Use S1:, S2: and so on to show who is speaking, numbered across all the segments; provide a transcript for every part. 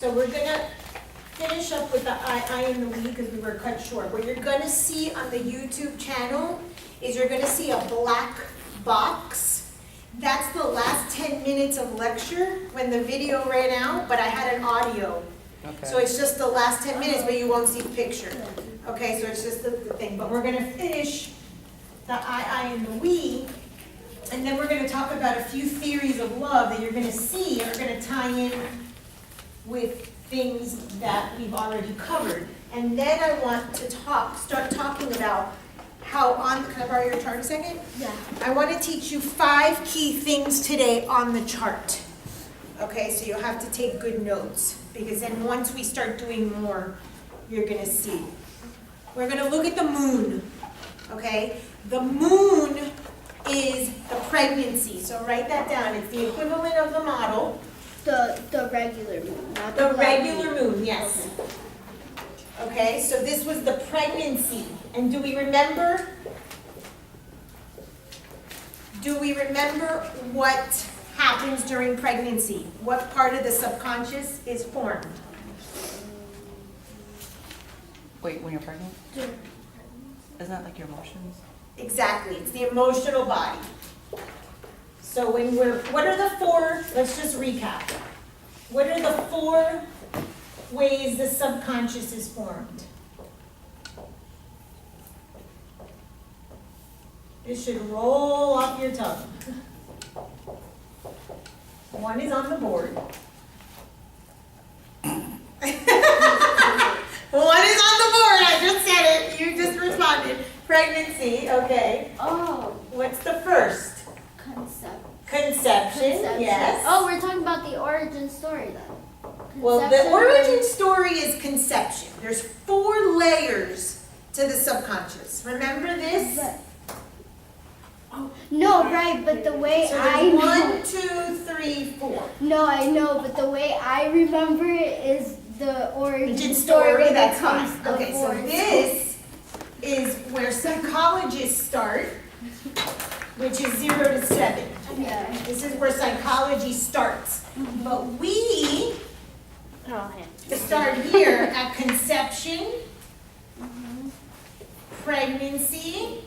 S1: So we're gonna finish up with the I and the we because we were cut short. What you're gonna see on the YouTube channel is you're gonna see a black box. That's the last 10 minutes of lecture when the video ran out, but I had an audio.
S2: Okay.
S1: So it's just the last 10 minutes, but you won't see picture. Okay, so it's just the thing. But we're gonna finish the I and the we, and then we're gonna talk about a few theories of love that you're gonna see are gonna tie in with things that we've already covered. And then I want to start talking about how can I borrow your chart a second?
S3: Yeah.
S1: I want to teach you 5 key things today on the chart. Okay, so you'll have to take good notes, because then once we start doing more, you're gonna see. We're gonna look at the moon, okay? The moon is the pregnancy, so write that down. It's the equivalent of the model.
S3: The regular moon, not
S1: The
S3: blood
S1: regular moon, yes. Okay, so this was the pregnancy. And do we remember what happens during pregnancy? What part of the subconscious is formed?
S2: Wait, when you're pregnant? Isn't that like your emotions?
S1: Exactly, it's the emotional body. So what are the 4, let's just recap. What are the 4 ways the subconscious is formed? This should roll off your tongue. 1 is on the board. 1 is on the board, I just said it, you just responded. Pregnancy, okay.
S3: Oh,
S1: What's the first? Conception, yes.
S3: Oh, we're talking about the origin story then.
S1: Well, the
S3: Conception.
S1: origin story is conception. There's 4 layers to the subconscious. Remember this?
S3: No, right, but the way
S1: So
S3: I
S1: there's
S3: know.
S1: 1, 2, 3, 4.
S3: No, I know, but the way I remember it is the origin
S1: Origin
S3: story
S1: story,
S3: that
S1: that's
S3: comes
S1: fine. Okay, so
S3: before.
S1: this is where psychologists start, which is 0 to 7.
S3: Yeah.
S1: This is where psychology starts. But we
S3: Oh,
S1: start here at conception, pregnancy,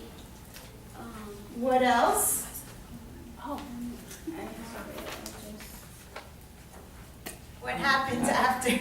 S1: what else?
S3: Oh.
S1: What happens after?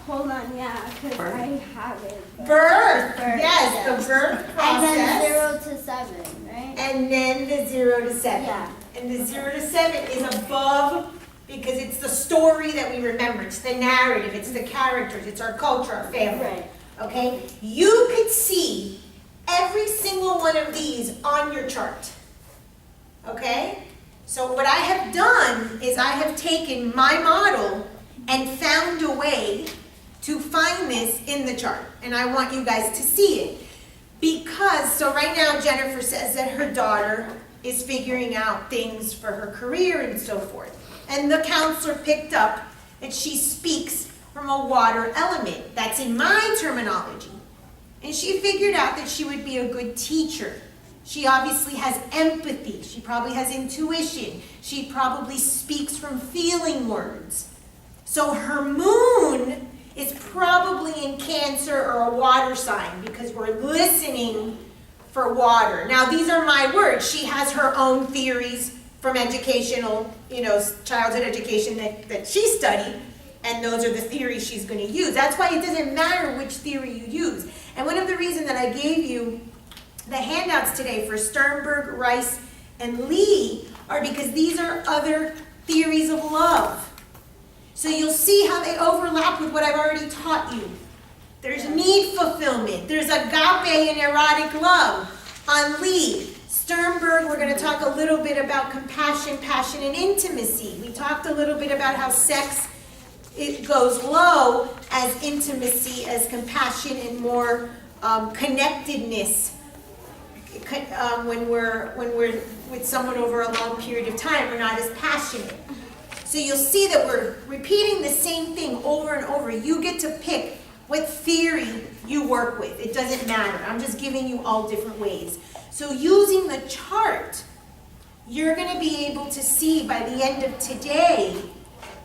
S3: Hold on, yeah, because
S2: Birth?
S3: I have it.
S1: Birth,
S3: Birth,
S1: yes,
S3: yes.
S1: the birth
S3: And then
S1: process.
S3: 0 to 7, right?
S1: And then the 0 to 7.
S3: Yeah.
S1: And the 0 to 7 is above because it's the story that we remember. It's the narrative, it's the characters, it's our culture, our family.
S3: Right.
S1: Okay? You could see every single one of these on your chart. Okay? So what I have done is I have taken my model and found a way to find this in the chart. And I want you guys to see it. Because, so right now Jennifer says that her daughter is figuring out things for her career and so forth. And the counselor picked up that she speaks from a water element. That's in my terminology. And she figured out that she would be a good teacher. She obviously has empathy. She probably has intuition. She probably speaks from feeling words. So her moon is probably in Cancer or a water sign because we're listening for water. Now these are my words. She has her own theories from educational, childhood education that she studied, and those are the theories she's going to use. That's why it doesn't matter which theory you use. And one of the reasons that I gave you the handouts today for Sternberg, Rice, and Lee are because these are other theories of love. So you'll see how they overlap with what I've already taught you. There's need fulfillment. There's agape and erotic love on Lee. Sternberg, we're going to talk a little bit about compassion, passion, and intimacy. We talked a little bit about how sex, it goes low as intimacy, as compassion, and more connectedness. When we're with someone over a long period of time, we're not as passionate. So you'll see that we're repeating the same thing over and over. You get to pick what theory you work with. It doesn't matter. I'm just giving you all different ways. So using the chart, you're going to be able to see by the end of today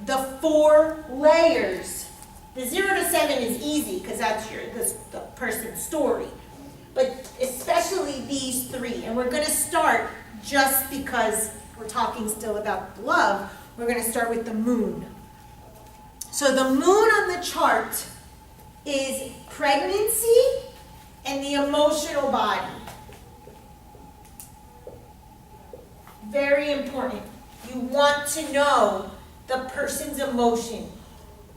S1: the 4 layers. The 0 to 7 is easy because that's the person's story. But especially these 3. And we're going to start, just because we're talking still about love, we're going to start with the moon. So the moon on the chart is pregnancy and the emotional body. Very important. You want to know the person's emotion.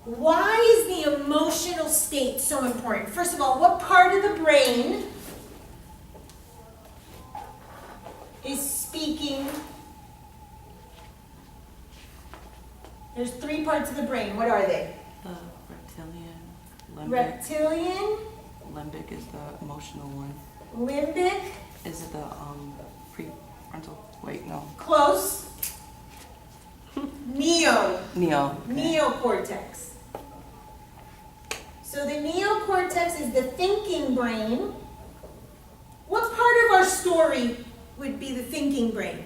S1: Why is the emotional state so important? First of all, what part of the brain is speaking? There's 3 parts of the brain. What are they?
S2: Reptilian, limbic.
S1: Reptilian,
S2: Limbic is the emotional one.
S1: limbic,
S2: Is it the prefrontal? Wait, no.
S1: close, neo.
S2: Neo. Okay.
S1: Neocortex. So the neocortex is the thinking brain. What part of our story would be the thinking brain?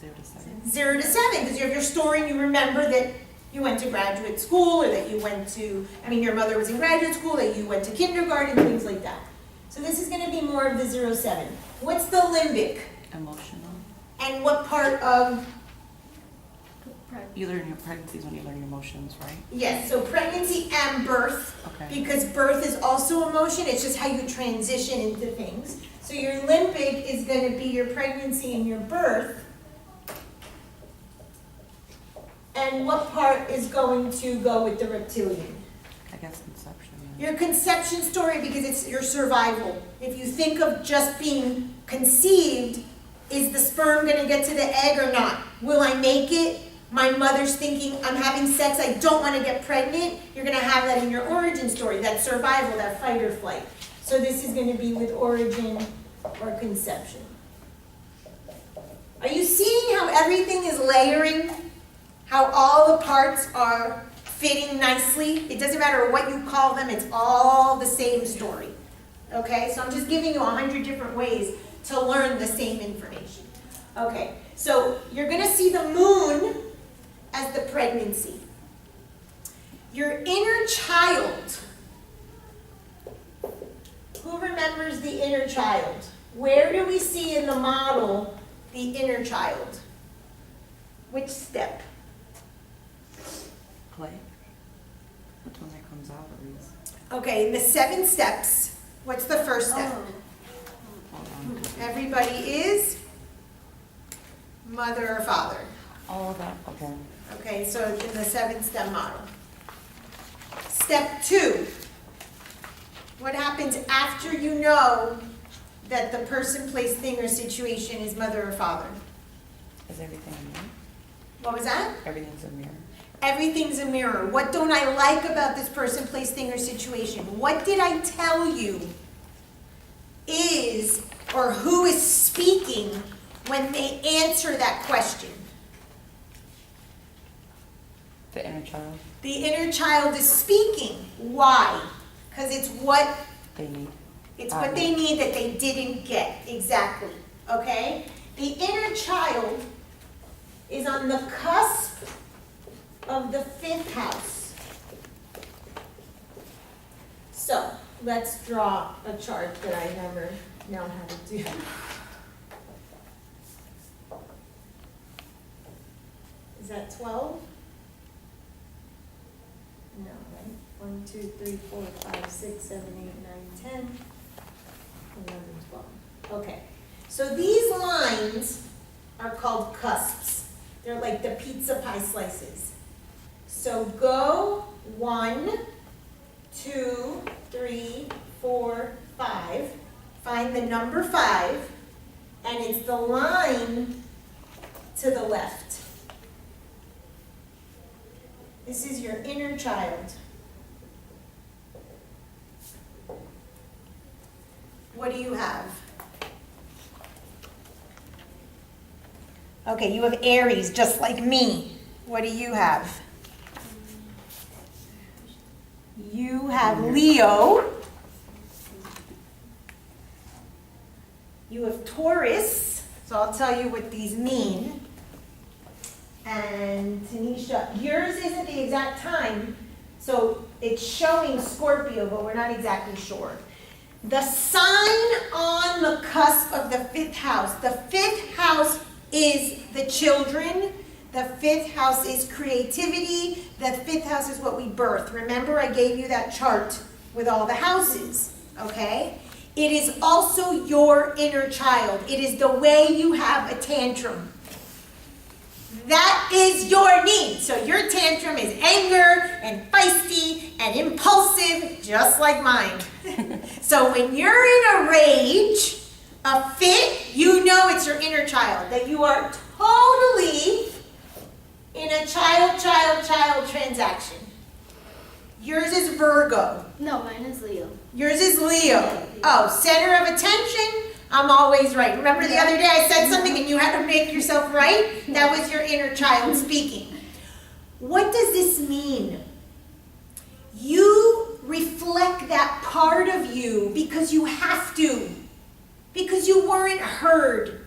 S2: 0 to 7.
S1: 0 to 7, because you have your story and you remember that you went to graduate school, or that you went to, your mother was in graduate school, that you went to kindergarten, things like that. So this is going to be more of the 0-7. What's the limbic?
S2: Emotional.
S1: And what part of?
S2: You learn your pregnancy is when you learn your emotions, right?
S1: Yes, so pregnancy and birth,
S2: Okay.
S1: because birth is also emotion, it's just how you transition into things. So your limbic is going to be your pregnancy and your birth. And what part is going to go with the reptilian?
S2: I guess conception. Yeah.
S1: Your conception story, because it's your survival. If you think of just being conceived, is the sperm going to get to the egg or not? Will I make it? My mother's thinking, I'm having sex, I don't want to get pregnant. You're going to have that in your origin story, that survival, that fight or flight. So this is going to be with origin or conception. Are you seeing how everything is layering? How all the parts are fitting nicely? It doesn't matter what you call them, it's all the same story. Okay, so I'm just giving you 100 different ways to learn the same information. Okay, so you're going to see the moon as the pregnancy. Your inner child. Who remembers the inner child? Where do we see in the model the inner child? Which step?
S2: Play. Which one that comes out of these?
S1: Okay, in the 7 steps, what's the first step?
S2: Hold on.
S1: Everybody is mother or father.
S2: All of that. Okay.
S1: Okay, so in the 7-step model. Step 2. What happens after you know that the person, place, thing, or situation is mother or father?
S2: Is everything a mirror?
S1: What was that?
S2: Everything's a mirror.
S1: Everything's a mirror. What don't I like about this person, place, thing, or situation? What did I tell you is, or who is speaking when they answer that question?
S2: The inner child.
S1: The inner child is speaking. Why? Because it's what
S2: They need.
S1: it's what they need that they didn't get. Exactly. Okay? The inner child is on the cusp of the 5th house. So, let's draw a chart that I never know how to do. Is that 12? No, right? 1, 2, 3, 4, 5, 6, 7, 8, 9, 10, 11, 12. Okay. So these lines are called cusps. They're like the pizza pie slices. So go 1, 2, 3, 4, 5. Find the number 5, and it's the line to the left. This is your inner child. What do you have? Okay, you have Aries, just like me. What do you have? You have Leo. You have Taurus. So I'll tell you what these mean. And Tanisha, yours isn't the exact time, so it's showing Scorpio, but we're not exactly sure. The sign on the cusp of the 5th house. The 5th house is the children. The 5th house is creativity. The 5th house is what we birth. Remember, I gave you that chart with all the houses, okay? It is also your inner child. It is the way you have a tantrum. That is your need. So your tantrum is anger and feisty and impulsive, just like mine. So when you're in a rage, a fit, you know it's your inner child, that you are totally in a child transaction. Yours is Virgo.
S3: No, mine is Leo.
S1: Yours is Leo. Oh, center of attention, I'm always right. Remember the other day I said something and you had to make yourself right? That was your inner child speaking. What does this mean? You reflect that part of you because you have to. Because you weren't heard.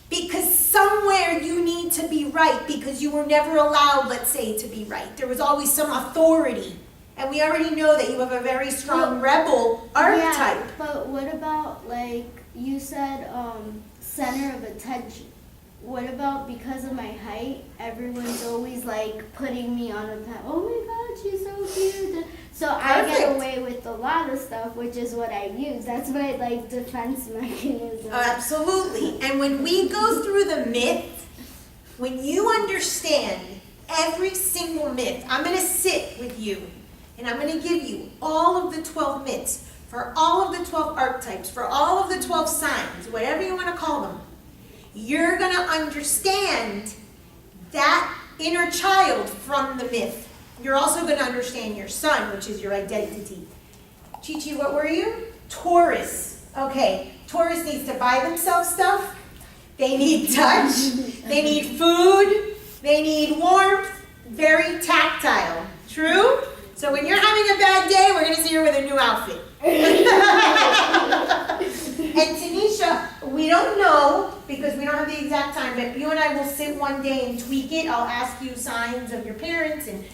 S1: Because somewhere you need to be right because you were never allowed, let's say, to be right. There was always some authority. And we already know that you have a very strong rebel archetype.
S3: Yeah, but what about, like, you said center of attention. What about because of my height, everyone's always, like, putting me on a pedestal. Oh my God, she's so cute. So I get
S1: Perfect.
S3: away with a lot of stuff, which is what I use. That's my, like, defense mechanism.
S1: Absolutely. And when we go through the myth, when you understand every single myth, I'm going to sit with you and I'm going to give you all of the 12 myths for all of the 12 archetypes, for all of the 12 signs, whatever you want to call them. You're going to understand that inner child from the myth. You're also going to understand your sun, which is your identity. Chi-Chi, what were you? Taurus. Okay, Taurus needs to buy themselves stuff. They need touch. They need food. They need warmth. Very tactile. True? So when you're having a bad day, we're going to see her with a new outfit. And Tanisha, we don't know, because we don't have the exact time, but you and I will sit one day and tweak it. I'll ask you signs of your parents and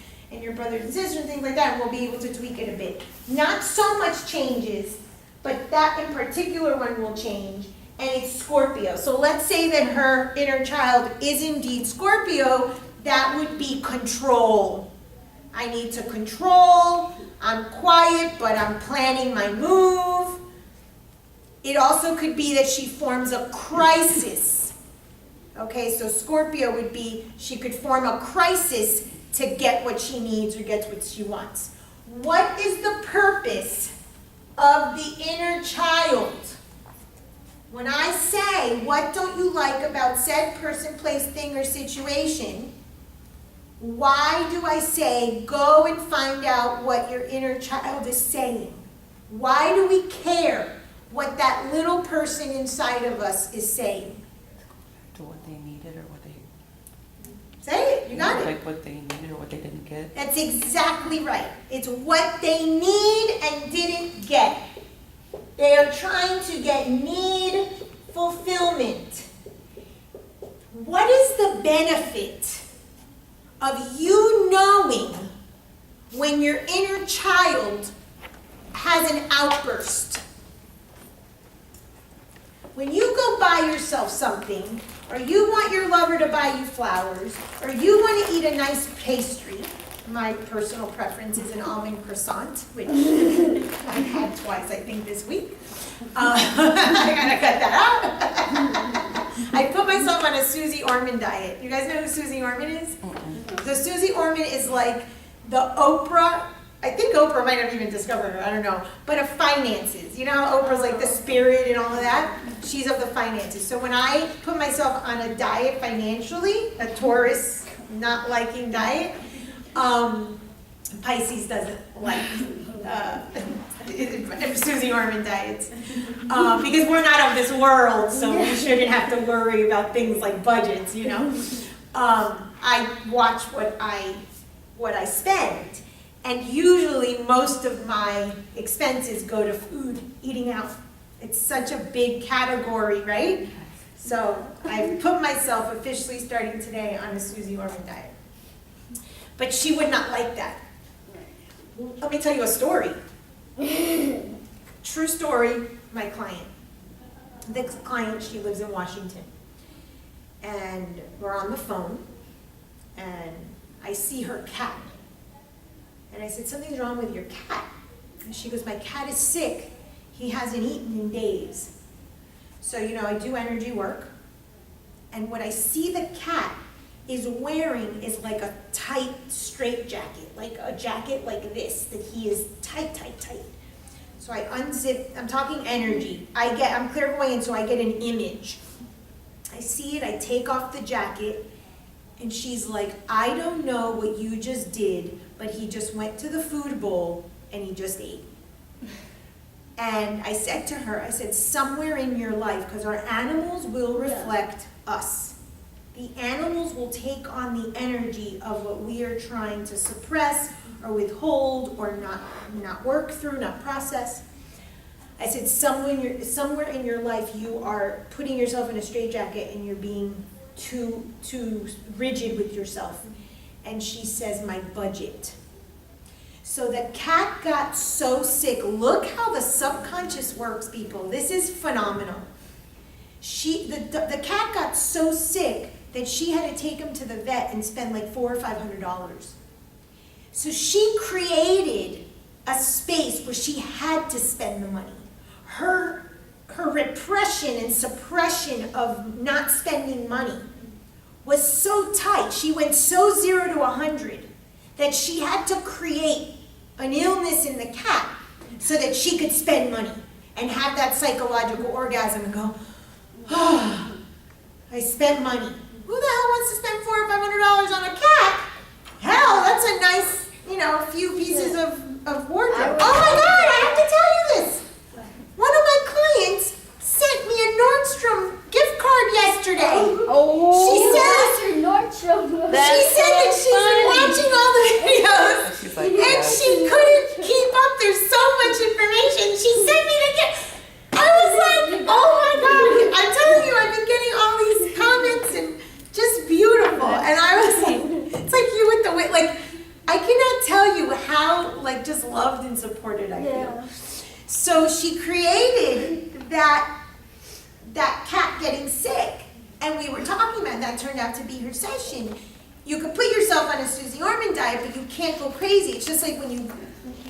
S1: your brothers and sisters and things like that, and we'll be able to tweak it a bit. Not so much changes, but that in particular one will change, and it's Scorpio. So let's say that her inner child is indeed Scorpio. That would be control. I need to control. I'm quiet, but I'm planning my move. It also could be that she forms a crisis. Okay, so Scorpio would be, she could form a crisis to get what she needs or get what she wants. What is the purpose of the inner child? When I say, what don't you like about said person, place, thing, or situation, why do I say, go and find out what your inner child is saying? Why do we care what that little person inside of us is saying?
S2: To what they needed or what they...
S1: Say it, you got it.
S2: Like what they needed or what they didn't get.
S1: That's exactly right. It's what they need and didn't get. They are trying to get need fulfillment. What is the benefit of you knowing when your inner child has an outburst? When you go buy yourself something, or you want your lover to buy you flowers, or you want to eat a nice pastry, my personal preference is an almond croissant, which I've had twice, I think, this week. I gotta cut that out. I put myself on a Susie Orman diet. You guys know who Susie Orman is? So Susie Orman is like the Oprah. I think Oprah might have even discovered her, I don't know, but of finances. You know how Oprah's like the spirit and all of that? She's of the finances. So when I put myself on a diet financially, a Taurus not liking diet, Pisces doesn't like Susie Orman diets. Because we're not of this world, so we shouldn't have to worry about things like budgets, you know? I watch what I spend. And usually most of my expenses go to food, eating out. It's such a big category, right? So I put myself officially starting today on a Susie Orman diet. But she would not like that. Let me tell you a story. True story, my client. The client, she lives in Washington. And we're on the phone, and I see her cat. And I said, something's wrong with your cat. And she goes, my cat is sick. He hasn't eaten in days. So, I do energy work. And what I see the cat is wearing is like a tight, straight jacket, like a jacket like this, that he is tight. So I unzip, I'm talking energy. I'm clairvoyant, so I get an image. I see it, I take off the jacket, and she's like, I don't know what you just did, but he just went to the food bowl and he just ate. And I said to her, I said, somewhere in your life, because our animals will reflect us. The animals will take on the energy of what we are trying to suppress or withhold or not work through, not process. I said, somewhere in your life you are putting yourself in a straitjacket and you're being too rigid with yourself. And she says, my budget. So the cat got so sick. Look how the subconscious works, people. This is phenomenal. The cat got so sick that she had to take him to the vet and spend like $400 or $500. So she created a space where she had to spend the money. Her repression and suppression of not spending money was so tight. She went so 0 to 100 that she had to create an illness in the cat so that she could spend money and have that psychological orgasm and go, oh, I spent money. Who the hell wants to spend $400 or $500 on a cat? Hell, that's a nice, few pieces of wardrobe. Oh my God, I have to tell you this. One of my clients sent me a Nordstrom gift card yesterday. She said that she's been watching all the videos and she couldn't keep up. There's so much information. She sent me the gift. I was like, oh my God. I'm telling you, I've been getting all these comments and just beautiful. And I was like, it's like you with the way, like, I cannot tell you how, like, just loved and supported I feel. So she created that cat getting sick. And we were talking about that. Turned out to be her session. You could put yourself on a Susie Orman diet, but you can't go crazy. It's just like when you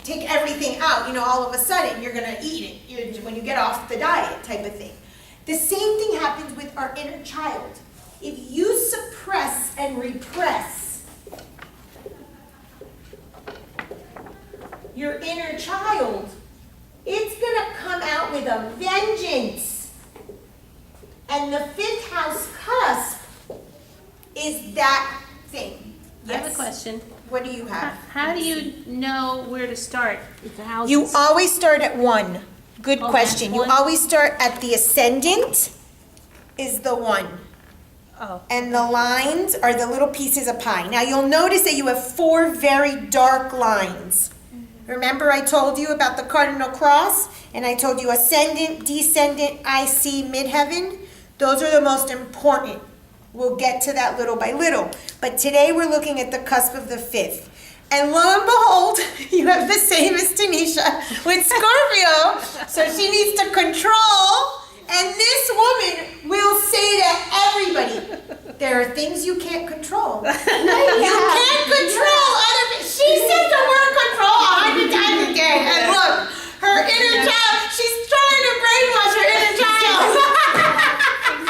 S1: take everything out, all of a sudden you're going to eat it when you get off the diet type of thing. The same thing happens with our inner child. If you suppress and repress your inner child, it's going to come out with a vengeance. And the 5th house cusp is that thing.
S4: I have a question.
S1: What do you have?
S4: How do you know where to start with the houses?
S1: You always start at 1. Good
S4: Oh,
S1: question.
S4: that's
S1: You
S4: one?
S1: always start at the ascendant is the 1.
S4: Oh,
S1: And the lines are the little pieces of pie. Now you'll notice that you have 4 very dark lines. Remember I told you about the cardinal cross? And I told you ascendant, descendant, IC, midheaven? Those are the most important. We'll get to that little by little. But today we're looking at the cusp of the 5th. And lo and behold, you have the same as Tanisha with Scorpio. So she needs to control. And this woman will say to everybody, there are things you can't control. You can't control other people. She said the word control 100 times a day. And look, her inner child, she's trying to brainwash her inner child.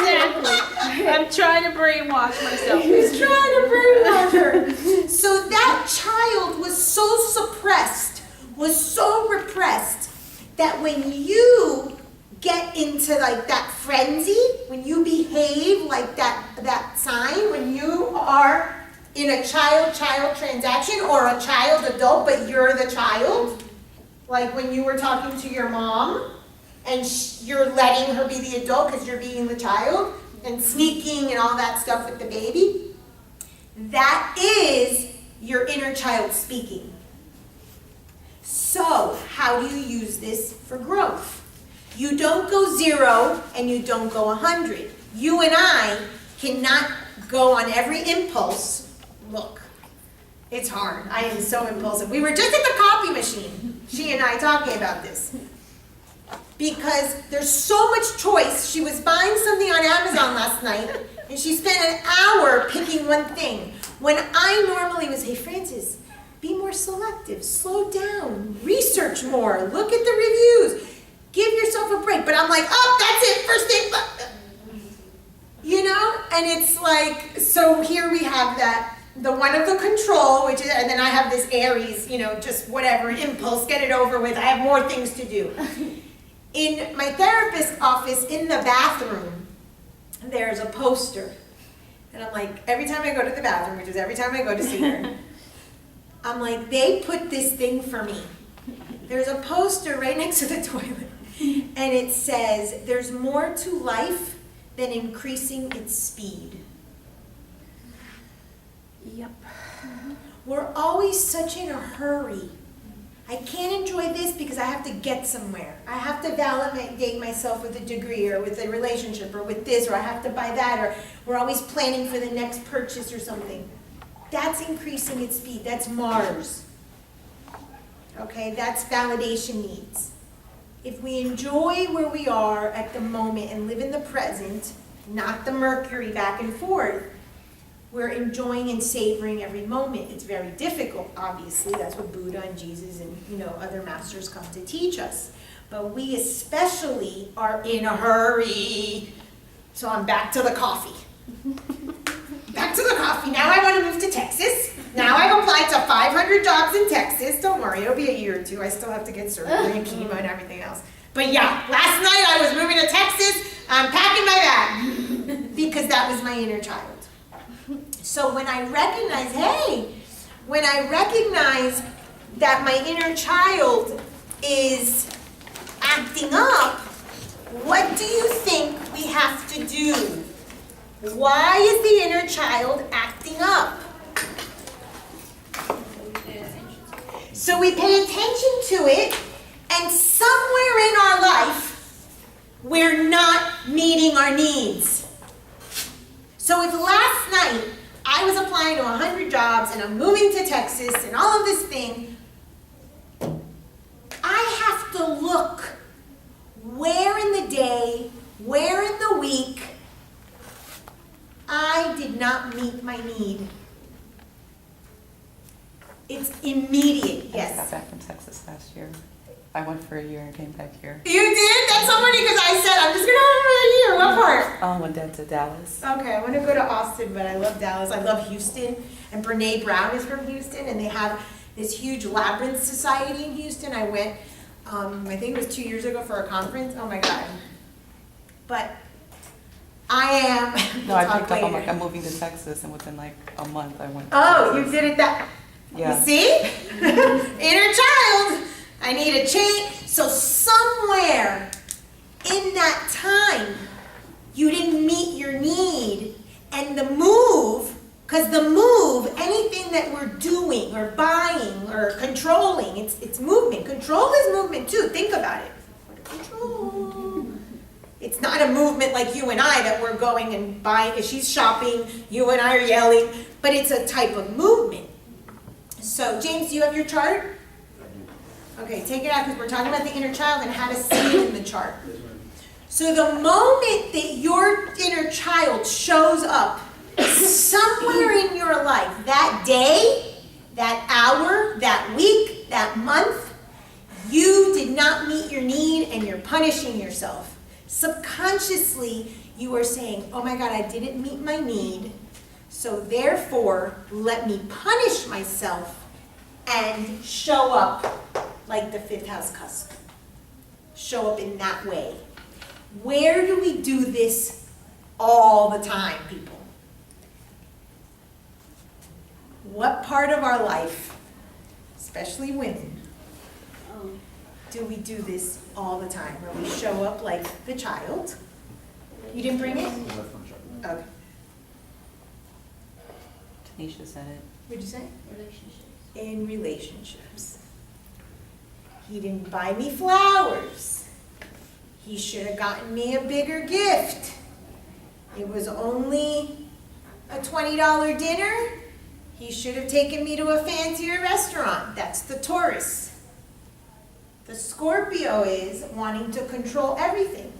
S4: exactly. I'm trying to brainwash myself.
S1: He's trying to brainwash her. So that child was so suppressed, was so repressed, that when you get into like that frenzy, when you behave like that sign, when you are in a child-child transaction or a child-adult, but you're the child, like when you were talking to your mom and you're letting her be the adult because you're being the child and sneaking and all that stuff with the baby, that is your inner child speaking. So how do you use this for growth? You don't go 0 and you don't go 100. You and I cannot go on every impulse. Look, it's hard. I am so impulsive. We were just at the copy machine, she and I talking about this. Because there's so much choice. She was buying something on Amazon last night, and she spent an hour picking one thing. When I normally would say, Francis, be more selective, slow down, research more, look at the reviews, give yourself a break. But I'm like, oh, that's it, first thing. You know, and it's like, so here we have that, the one of the control, which is, and then I have this Aries, you know, just whatever, impulse, get it over with, I have more things to do. In my therapist's office, in the bathroom, there's a poster. And I'm like, every time I go to the bathroom, which is every time I go to see her, I'm like, they put this thing for me. There's a poster right next to the toilet. And it says, there's more to life than increasing its speed.
S4: Yep.
S1: We're always such in a hurry. I can't enjoy this because I have to get somewhere. I have to validate myself with a degree or with a relationship or with this, or I have to buy that, or we're always planning for the next purchase or something. That's increasing its speed. That's Mars. Okay, that's validation needs. If we enjoy where we are at the moment and live in the present, not the Mercury back and forth, we're enjoying and savoring every moment. It's very difficult, obviously. That's what Buddha and Jesus and, you know, other masters come to teach us. But we especially are in a hurry. So I'm back to the coffee. Back to the coffee. Now I want to move to Texas. Now I've applied to 500 jobs in Texas. Don't worry, it'll be a year or two. I still have to get surgery and chemo and everything else. But yeah, last night I was moving to Texas. I'm packing my bag because that was my inner child. So when I recognize, when I recognize that my inner child is acting up, what do you think we have to do? Why is the inner child acting up? So we pay attention to it, and somewhere in our life, we're not meeting our needs. So if last night I was applying to 100 jobs and I'm moving to Texas and all of this thing, I have to look where in the day, where in the week, I did not meet my need. It's immediate,
S2: I just got
S1: yes.
S2: back from Texas last year. I went for a year and came back here.
S1: You did? That's so funny because I said, I'm just going to go for a year. What part?
S2: Went down to Dallas.
S1: Okay, I want to go to Austin, but I love Dallas. I love Houston. And Brene Brown is from Houston, and they have this huge labyrinth society in Houston. I went, I think it was 2 years ago for a conference. Oh my God. But I am.
S2: No, I picked up, I'm like, I'm moving to Texas, and within like a month I went to
S1: Oh,
S2: Texas.
S1: you did it that.
S2: Yeah.
S1: You see? Inner child. I need a change. So somewhere in that time, you didn't meet your need, and the move, because the move, anything that we're doing or buying or controlling, it's movement. Control is movement too. Think about it. Control. It's not a movement like you and I that we're going and buying. She's shopping, you and I are yelling, but it's a type of movement. So, James, do you have your chart? Okay, take it out because we're talking about the inner child and how to see it in the chart. So the moment that your inner child shows up somewhere in your life, that day, that hour, that week, that month, you did not meet your need and you're punishing yourself. Subconsciously, you are saying, oh my God, I didn't meet my need, so therefore, let me punish myself and show up like the fifth house cusp. Show up in that way. Where do we do this all the time, people? What part of our life, especially women, do we do this all the time? Where we show up like the child? You didn't bring it? Okay.
S2: Tanisha said it.
S1: What'd you say?
S3: Relationships.
S1: In relationships. He didn't buy me flowers. He should have gotten me a bigger gift. It was only a $20 dinner. He should have taken me to a fancier restaurant. That's the Taurus. The Scorpio is wanting to control everything.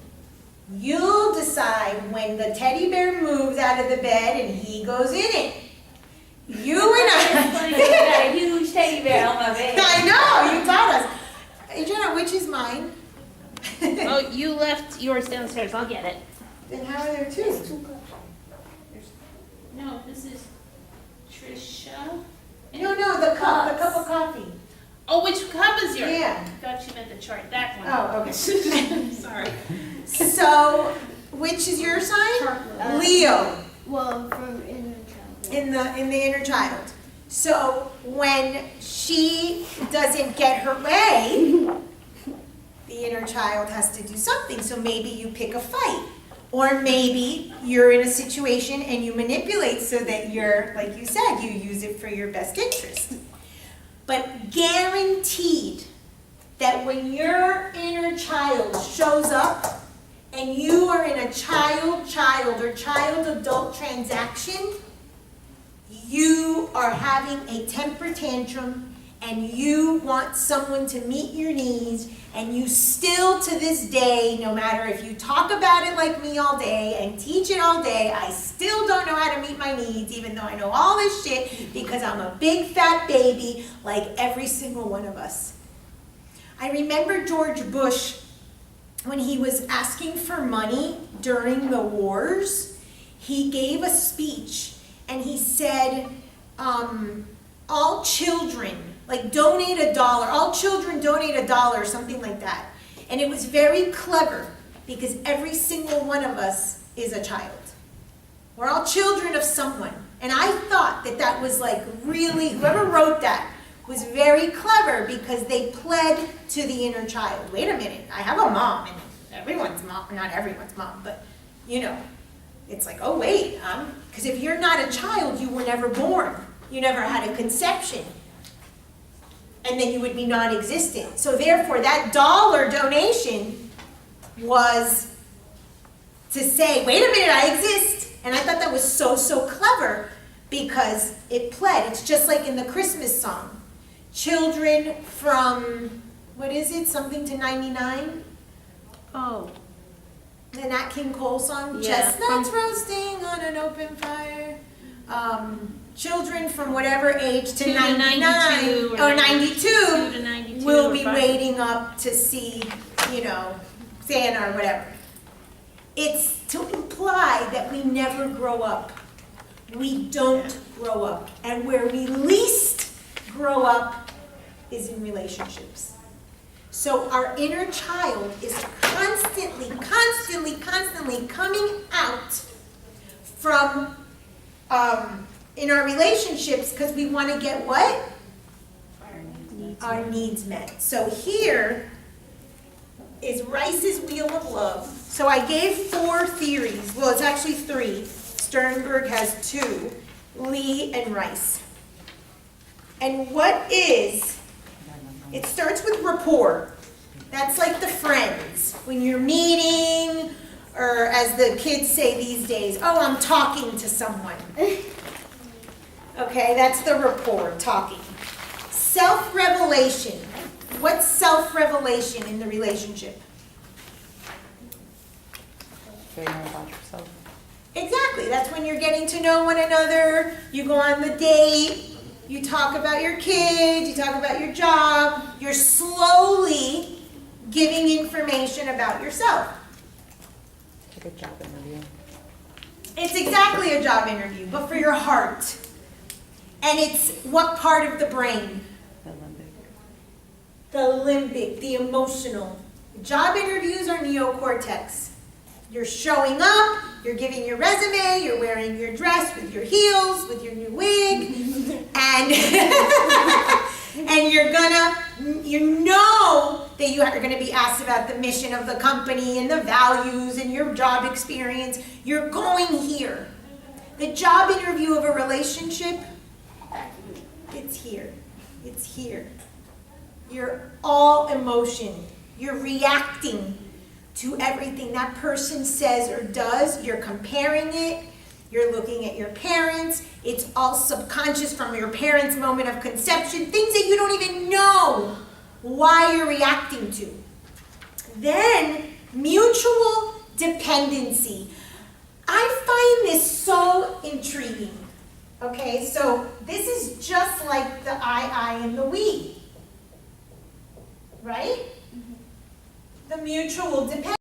S1: You'll decide when the teddy bear moves out of the bed and he goes in it. You and
S5: It's funny, you got
S1: I.
S5: a huge teddy bear on my bed.
S1: I know, you taught us. Adriana, which is mine?
S4: Oh, you left yours downstairs. I'll get it.
S1: Then how are there two?
S4: No, this is Trisha.
S1: No, the cup of coffee.
S4: Oh, which cup is yours?
S1: Yeah.
S4: I thought you meant the chart. That one.
S1: Oh, okay.
S4: Sorry.
S1: So, which is your sign? Leo,
S3: Well, from inner child.
S1: in the inner child. So when she doesn't get her way, the inner child has to do something. So maybe you pick a fight. Or maybe you're in a situation and you manipulate so that you're, like you said, you use it for your best interest. But guaranteed that when your inner child shows up and you are in a child-child or child-adult transaction, you are having a temper tantrum and you want someone to meet your needs, and you still to this day, no matter if you talk about it like me all day and teach it all day, I still don't know how to meet my needs, even though I know all this shit, because I'm a big fat baby like every single one of us. I remember George Bush, when he was asking for money during the wars, he gave a speech and he said, all children, like donate $1, all children donate $1, something like that. And it was very clever because every single one of us is a child. We're all children of someone. And I thought that that was like really, whoever wrote that was very clever because they pled to the inner child. Wait a minute, I have a mom, and everyone's mom, not everyone's mom, but you know, it's like, oh wait, because if you're not a child, you were never born. You never had a conception. And then you would be non-existent. So therefore, that $1 donation was to say, wait a minute, I exist. And I thought that was so, so clever because it pled. It's just like in the Christmas song. Children from, what is it, something to 99?
S4: Oh.
S1: The Nat King Cole song,
S4: Yeah,
S1: chestnuts roasting on an open fire. Children from whatever age to 99
S4: 92
S1: or 92
S4: to 92
S1: will
S4: or
S1: be
S4: 5.
S1: waiting up to see, you know, Santa or whatever. It's to imply that we never grow up. We don't grow up. And where we least grow up is in relationships. So our inner child is constantly coming out from in our relationships because we want to get what? Our needs met. So here is Rice's Wheel of Love. So I gave 4 theories. Well, it's actually 3. Sternberg has 2, Lee and Rice. And what is, it starts with rapport. That's like the friends. When you're meeting, or as the kids say these days, oh, I'm talking to someone. Okay, that's the rapport, talking. Self-revelation. What's self-revelation in the relationship?
S2: Figuring out about yourself.
S1: Exactly, that's when you're getting to know one another, you go on the date, you talk about your kids, you talk about your job, you're slowly giving information about yourself.
S2: It's like a job interview.
S1: It's exactly a job interview, but for your heart. And it's what part of the brain?
S2: The limbic.
S1: The limbic, the emotional. Job interviews are neocortex. You're showing up, you're giving your resume, you're wearing your dress with your heels, with your new wig, and and you know that you are gonna be asked about the mission of the company and the values and your job experience. You're going here. The job interview of a relationship, it's here. It's here. You're all emotion. You're reacting to everything that person says or does. You're comparing it. You're looking at your parents. It's all subconscious from your parents' moment of conception, things that you don't even know why you're reacting to. Then, mutual dependency. I find this so intriguing. Okay, so this is just like the I, and the we. Right? The mutual dependence.